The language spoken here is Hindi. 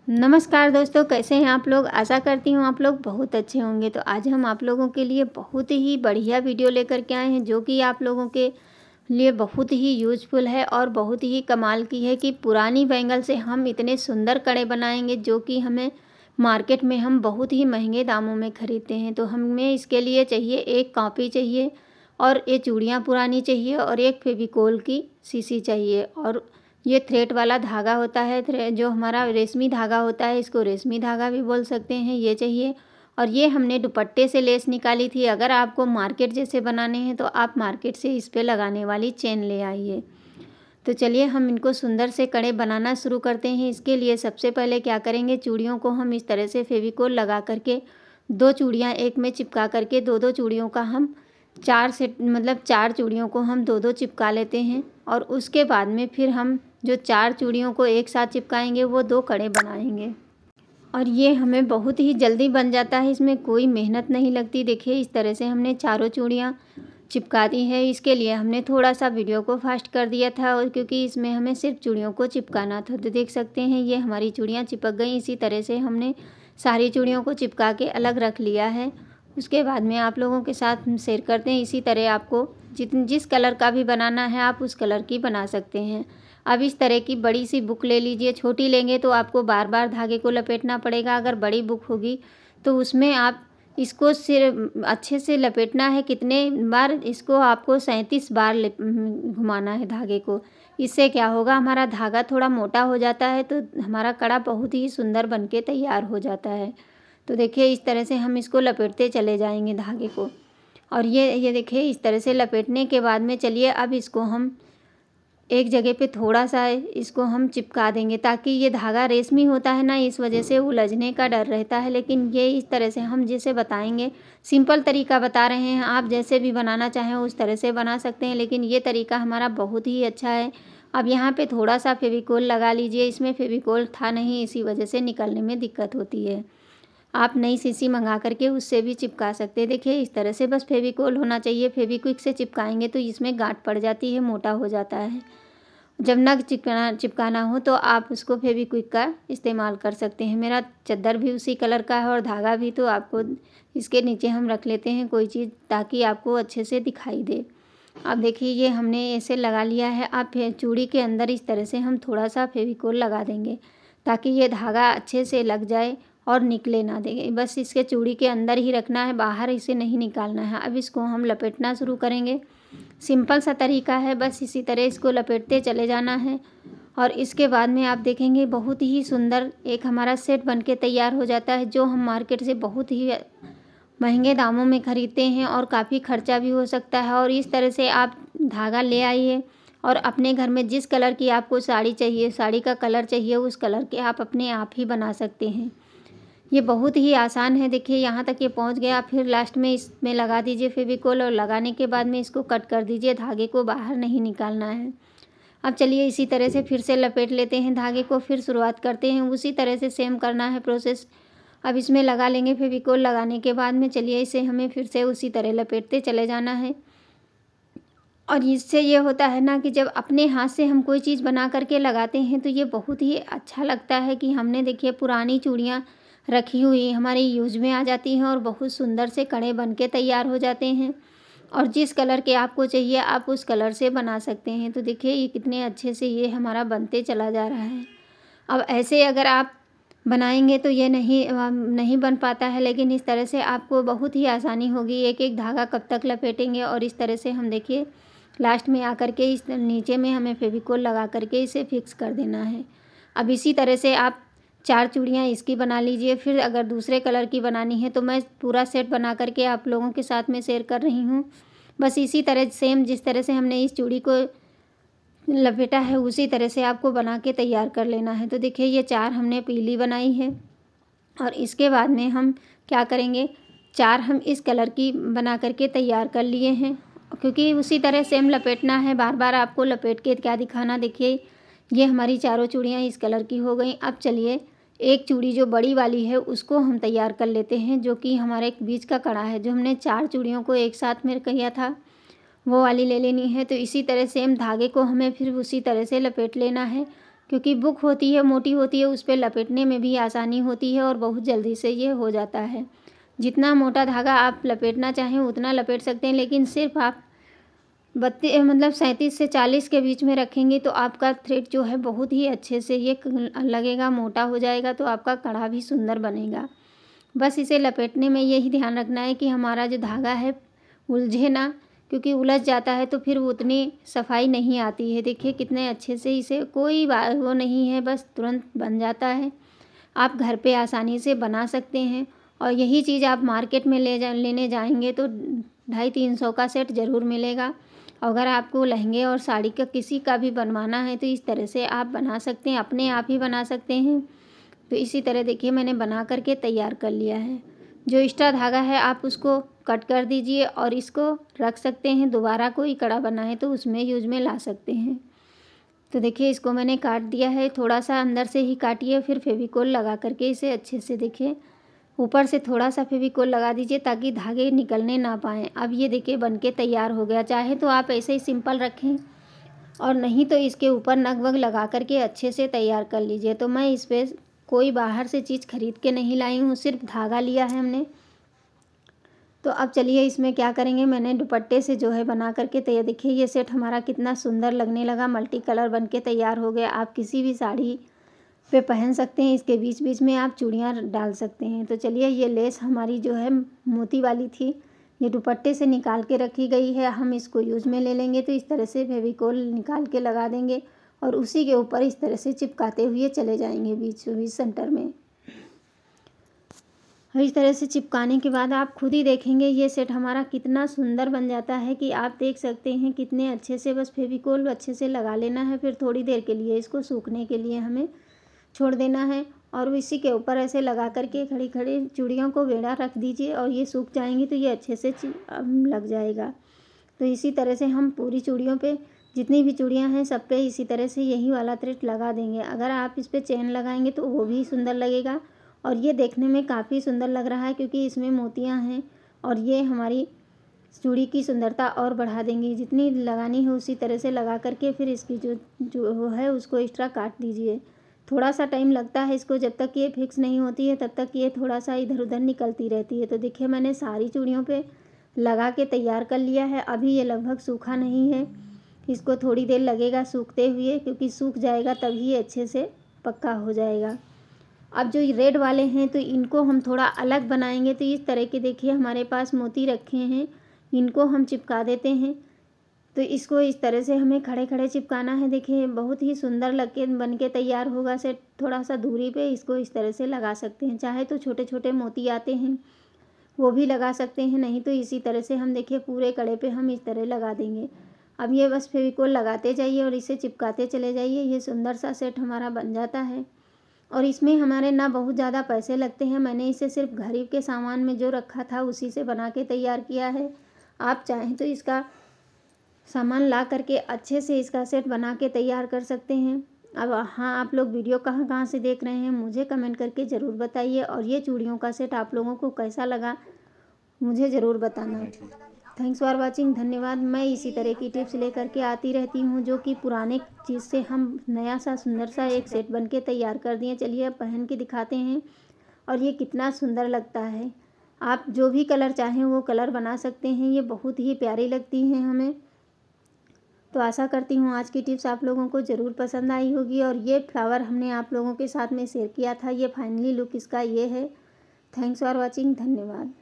नमस्कार दोस्तों, कैसे हैं आप लोग। आशा करती हूँ आप लोग बहुत अच्छे होंगे। तो आज हम आप लोगों के लिए बहुत ही बढ़िया वीडियो लेकर के आए हैं, जो कि आप लोगों के लिए बहुत ही यूज़फुल है और बहुत ही कमाल की है कि पुरानी बैंगल से हम इतने सुंदर कड़े बनाएंगे, जो कि हमें मार्केट में हम बहुत ही महंगे दामों में ख़रीदते हैं। तो हमें इसके लिए चाहिए एक कॉपी चाहिए, और ये चूड़ियाँ पुरानी चाहिए, और एक फेविकोल की शीशी चाहिए, और ये थ्रेड वाला धागा होता है, जो हमारा रेशमी धागा होता है, इसको रेशमी धागा भी बोल सकते हैं, ये चाहिए। और ये हमने दुपट्टे से लेस निकाली थी। अगर आपको मार्केट जैसे बनाने हैं तो आप मार्केट से इस पे लगाने वाली चेन ले आइए। तो चलिए हम इनको सुंदर से कड़े बनाना शुरू करते हैं। इसके लिए सबसे पहले क्या करेंगे, चूड़ियों को हम इस तरह से फेविकोल लगा करके दो चूड़ियाँ एक में चिपका करके दो चूड़ियों का हम चार चूड़ियों को हम दो चिपका लेते हैं। और उसके बाद में फिर हम जो चार चूड़ियों को एक साथ चिपकाएंगे वो दो कड़े बनाएंगे, और ये हमें बहुत ही जल्दी बन जाता है, इसमें कोई मेहनत नहीं लगती। देखिए इस तरह से हमने चारों चूड़ियाँ चिपका दी है। इसके लिए हमने थोड़ा सा वीडियो को फास्ट कर दिया था, और क्योंकि इसमें हमें सिर्फ चूड़ियों को चिपकाना था। तो देख सकते हैं ये हमारी चूड़ियाँ चिपक गई। इसी तरह से हमने सारी चूड़ियों को चिपका के अलग रख लिया है। उसके बाद में आप लोगों के साथ शेयर करते हैं। इसी तरह आपको जिस कलर का भी बनाना है आप उस कलर की बना सकते हैं। अब इस तरह की बड़ी सी बुक ले लीजिए। छोटी लेंगे तो आपको बार बार धागे को लपेटना पड़ेगा। अगर बड़ी बुक होगी तो उसमें आप इसको सिर्फ अच्छे से लपेटना है। कितने बार, इसको आपको 37 बार घुमाना है धागे को। इससे क्या होगा, हमारा धागा थोड़ा मोटा हो जाता है, तो हमारा कड़ा बहुत ही सुंदर बन के तैयार हो जाता है। तो देखिए इस तरह से हम इसको लपेटते चले जाएंगे धागे को। और ये देखिए इस तरह से लपेटने के बाद में चलिए अब इसको हम एक जगह पे थोड़ा सा इसको हम चिपका देंगे, ताकि ये धागा रेशमी होता है ना, इस वजह से उलझने का डर रहता है। लेकिन ये इस तरह से हम जैसे बताएंगे, सिंपल तरीका बता रहे हैं, आप जैसे भी बनाना चाहें उस तरह से बना सकते हैं, लेकिन ये तरीका हमारा बहुत ही अच्छा है। अब यहाँ पे थोड़ा सा फेविकोल लगा लीजिए। इसमें फेविकोल था नहीं, इसी वजह से निकलने में दिक्कत होती है। आप नई शीशी मंगा करके उससे भी चिपका सकते हैं। देखिए इस तरह से बस फेविकोल होना चाहिए। फेविक्विक से चिपकाएंगे तो इसमें गांठ पड़ जाती है, मोटा हो जाता है। जब नग चिपकाना हो तो आप उसको फेविक्विक का इस्तेमाल कर सकते हैं। मेरा चद्दर भी उसी कलर का है और धागा भी, तो आपको इसके नीचे हम रख लेते हैं कोई चीज़, ताकि आपको अच्छे से दिखाई दे। अब देखिए ये हमने ऐसे लगा लिया है। अब चूड़ी के अंदर इस तरह से हम थोड़ा सा फेविकोल लगा देंगे, ताकि ये धागा अच्छे से लग जाए और निकले ना देंगे। बस इसके चूड़ी के अंदर ही रखना है, बाहर इसे नहीं निकालना है। अब इसको हम लपेटना शुरू करेंगे। सिंपल सा तरीका है, बस इसी तरह इसको लपेटते चले जाना है। और इसके बाद में आप देखेंगे बहुत ही सुंदर एक हमारा सेट बनके तैयार हो जाता है, जो हम मार्केट से बहुत ही महंगे दामों में ख़रीदते हैं, और काफ़ी खर्चा भी हो सकता है। और इस तरह से आप धागा ले आइए, और अपने घर में जिस कलर की आपको साड़ी चाहिए, साड़ी का कलर चाहिए, उस कलर के आप अपने आप ही बना सकते हैं। ये बहुत ही आसान है। देखिए यहाँ तक ये पहुँच गया। फिर लास्ट में इसमें लगा दीजिए फेविकोल, और लगाने के बाद में इसको कट कर दीजिए। धागे को बाहर नहीं निकालना है। अब चलिए इसी तरह से फिर से लपेट लेते हैं धागे को। फिर शुरुआत करते हैं, उसी तरह से सेम करना है प्रोसेस। अब इसमें लगा लेंगे फेविकोल। लगाने के बाद में चलिए इसे हमें फिर से उसी तरह लपेटते चले जाना है। और इससे ये होता है ना कि जब अपने हाथ से हम कोई चीज़ बना करके लगाते हैं तो ये बहुत ही अच्छा लगता है कि हमने देखिए पुरानी चूड़ियाँ रखी हुई हमारी यूज में आ जाती हैं, और बहुत सुंदर से कड़े बन के तैयार हो जाते हैं। और जिस कलर के आपको चाहिए आप उस कलर से बना सकते हैं। तो देखिए ये कितने अच्छे से ये हमारा बनते चला जा रहा है। अब ऐसे अगर आप बनाएंगे तो ये नहीं बन पाता है, लेकिन इस तरह से आपको बहुत ही आसानी होगी। एक एक धागा कब तक लपेटेंगे, और इस तरह से हम देखिए लास्ट में आकर के इस नीचे में हमें फेविकोल लगा करके इसे फिक्स कर देना है। अब इसी तरह से आप चार चूड़ियाँ इसकी बना लीजिए। फिर अगर दूसरे कलर की बनानी है तो मैं पूरा सेट बना करके आप लोगों के साथ में शेयर कर रही हूँ। बस इसी तरह सेम जिस तरह से हमने इस चूड़ी को लपेटा है उसी तरह से आपको बना के तैयार कर लेना है। तो देखिए ये चार हमने पीली बनाई है, और इसके बाद में हम क्या करेंगे, चार हम इस कलर की बना करके तैयार कर लिए हैं, क्योंकि उसी तरह सेम लपेटना है। बार बार आपको लपेट के क्या दिखाना। देखिए ये हमारी चारों चूड़ियाँ इस कलर की हो गई। अब चलिए एक चूड़ी जो बड़ी वाली है उसको हम तैयार कर लेते हैं, जो कि हमारे बीच का कड़ा है। जो हमने चार चूड़ियों को एक साथ में किया था वो वाली ले लेनी है। तो इसी तरह सेम धागे को हमें फिर उसी तरह से लपेट लेना है। क्योंकि बुक होती है, मोटी होती है, उस पे लपेटने में भी आसानी होती है और बहुत जल्दी से ये हो जाता है। जितना मोटा धागा आप लपेटना चाहें उतना लपेट सकते हैं, लेकिन सिर्फ आप 37 से 40 के बीच में रखेंगे तो आपका थ्रेड जो है बहुत ही अच्छे से ये लगेगा, मोटा हो जाएगा, तो आपका कड़ा भी सुंदर बनेगा। बस इसे लपेटने में यही ध्यान रखना है कि हमारा जो धागा है उलझे ना, क्योंकि उलझ जाता है तो फिर वो उतनी सफाई नहीं आती है। देखिए कितने अच्छे से इसे कोई वो नहीं है, बस तुरंत बन जाता है। आप घर पे आसानी से बना सकते हैं और यही चीज़ आप मार्केट में लेने जाएंगे तो 250-300 का सेट ज़रूर मिलेगा। अगर आपको लहंगे और साड़ी का किसी का भी बनवाना है तो इस तरह से आप बना सकते हैं, अपने आप ही बना सकते हैं। तो इसी तरह देखिए मैंने बना करके तैयार कर लिया है। जो एक्स्ट्रा धागा है आप उसको कट कर दीजिए और इसको रख सकते हैं, दोबारा कोई कड़ा बनाए तो उसमें यूज में ला सकते हैं। तो देखिए इसको मैंने काट दिया है, थोड़ा सा अंदर से ही काटिए, फिर फेविकोल लगा करके इसे अच्छे से देखिए ऊपर से थोड़ा सा फेविकोल लगा दीजिए ताकि धागे निकलने ना पाएँ। अब ये देखिए बनके तैयार हो गया। चाहे तो आप ऐसे ही सिंपल रखें और नहीं तो इसके ऊपर नग वग लगा करके अच्छे से तैयार कर लीजिए। तो मैं इस पर कोई बाहर से चीज़ खरीद के नहीं लाई हूँ, सिर्फ धागा लिया है हमने। तो अब चलिए इसमें क्या करेंगे, मैंने दुपट्टे से जो है बना करके तैयार, देखिए ये सेट हमारा कितना सुंदर लगने लगा, मल्टी कलर बन के तैयार हो गया। आप किसी भी साड़ी पे पहन सकते हैं, इसके बीच बीच में आप चूड़ियाँ डाल सकते हैं। तो चलिए ये लेस हमारी जो है मोती वाली थी, ये दुपट्टे से निकाल के रखी गई है, हम इसको यूज में ले लेंगे। तो इस तरह से फेविकोल निकाल के लगा देंगे और उसी के ऊपर इस तरह से चिपकाते हुए चले जाएंगे बीच बीच सेंटर में। और इस तरह से चिपकाने के बाद आप खुद ही देखेंगे ये सेट हमारा कितना सुंदर बन जाता है कि आप देख सकते हैं कितने अच्छे से। बस फेविकोल अच्छे से लगा लेना है, फिर थोड़ी देर के लिए इसको सूखने के लिए हमें छोड़ देना है और इसी के ऊपर ऐसे लगा करके खड़ी खड़ी चूड़ियों को बेड़ा रख दीजिए और ये सूख जाएंगी तो ये अच्छे से लग जाएगा। तो इसी तरह से हम पूरी चूड़ियों पे जितनी भी चूड़ियाँ हैं सब पे इसी तरह से यही वाला थ्रेड लगा देंगे। अगर आप इस पर चेन लगाएंगे तो वो भी सुंदर लगेगा और ये देखने में काफ़ी सुंदर लग रहा है क्योंकि इसमें मोतियाँ हैं और ये हमारी चूड़ी की सुंदरता और बढ़ा देंगी। जितनी लगानी है उसी तरह से लगा करके फिर इसकी जो है उसको एक्स्ट्रा काट दीजिए। थोड़ा सा टाइम लगता है इसको, जब तक ये फिक्स नहीं होती है तब तक ये थोड़ा सा इधर उधर निकलती रहती है। तो देखिए मैंने सारी चूड़ियों पे लगा के तैयार कर लिया है। अभी ये लगभग सूखा नहीं है, इसको थोड़ी देर लगेगा सूखते हुए क्योंकि सूख जाएगा तभी ये अच्छे से पक्का हो जाएगा। अब जो रेड वाले हैं तो इनको हम थोड़ा अलग बनाएंगे। तो इस तरह के देखिए हमारे पास मोती रखे हैं, इनको हम चिपका देते हैं। तो इसको इस तरह से हमें खड़े खड़े चिपकाना है। देखिए बहुत ही सुंदर लग के बन के तैयार होगा सेट। थोड़ा सा दूरी पे इसको इस तरह से लगा सकते हैं, चाहे तो छोटे छोटे मोती आते हैं वो भी लगा सकते हैं, नहीं तो इसी तरह से हम देखिए पूरे कड़े पे हम इस तरह लगा देंगे। अब ये बस फेविकोल लगाते जाइए और इसे चिपकाते चले जाइए, ये सुंदर सा सेट हमारा बन जाता है। और इसमें हमारे ना बहुत ज़्यादा पैसे लगते हैं, मैंने इसे सिर्फ घर के सामान में जो रखा था उसी से बना के तैयार किया है। आप चाहें तो इसका सामान ला करके अच्छे से इसका सेट बना के तैयार कर सकते हैं। अब हाँ, आप लोग वीडियो कहाँ कहाँ से देख रहे हैं मुझे कमेंट करके ज़रूर बताइए और ये चूड़ियों का सेट आप लोगों को कैसा लगा मुझे ज़रूर बताना। थैंक्स फॉर वाचिंग, धन्यवाद। मैं इसी तरह की टिप्स लेकर के आती रहती हूँ जो कि पुराने चीज़ से हम नया सा सुंदर सा एक सेट बन के तैयार कर दिए। चलिए अब पहन के दिखाते हैं और ये कितना सुंदर लगता है। आप जो भी कलर चाहें वो कलर बना सकते हैं, ये बहुत ही प्यारी लगती हैं हमें। तो आशा करती हूँ आज की टिप्स आप लोगों को ज़रूर पसंद आई होगी और ये फ्लावर हमने आप लोगों के साथ में शेयर किया था, ये फाइनली लुक इसका ये है। थैंक्स फॉर वॉचिंग, धन्यवाद।